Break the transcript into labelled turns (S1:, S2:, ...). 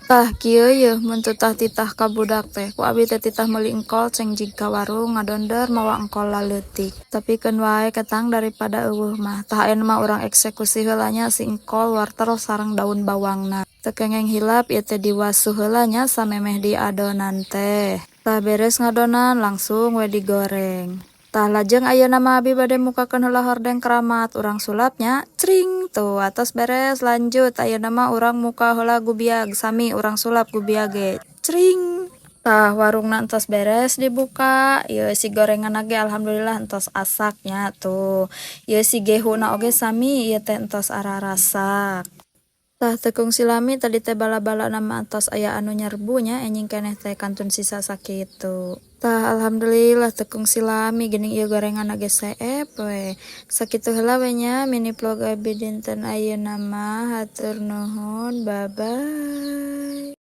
S1: Tah kieu yeuh mun teu tah titah ka budak teh ku abi teh titah meuli engkol ceng jig ka warung ngadonder mawa engkol laleutik. Tapi keun wae ketang daripada eueuh mah. Tah ayeuna mah urang eksekusi heula nya si engkol wortel sareng daun bawangna. Teu kengeng hilap ieu teh diwasuh heula nya samemeh diadonan teh. Tah beres ngadonan langsung we digoreng. Tah lajeng ayeuna mah abi bade mukakeun heula hordeng keramat urang sulapnya cring tuh atos beres lanjut ayeuna mah urang muka heula gubiag sami urang sulap gubiag ge cring. Tah warungna entos beres dibuka ieu si gorenganna ge alhamdulillah entos asaknya tuh. Ieu si gehuna oge sami ieu teh entos ararasak. Tah tekung silami tadi teh bala-bala nama entos aya anu nyerbu nya enjing keneh teh kantun sisa sakitu. Tah alhamdulillah tekung silami geuning ieu gorengan ge seep we. Sakitu heula we nya mini vlog abi dinten ayeuna mah hatur nuhun bye bye.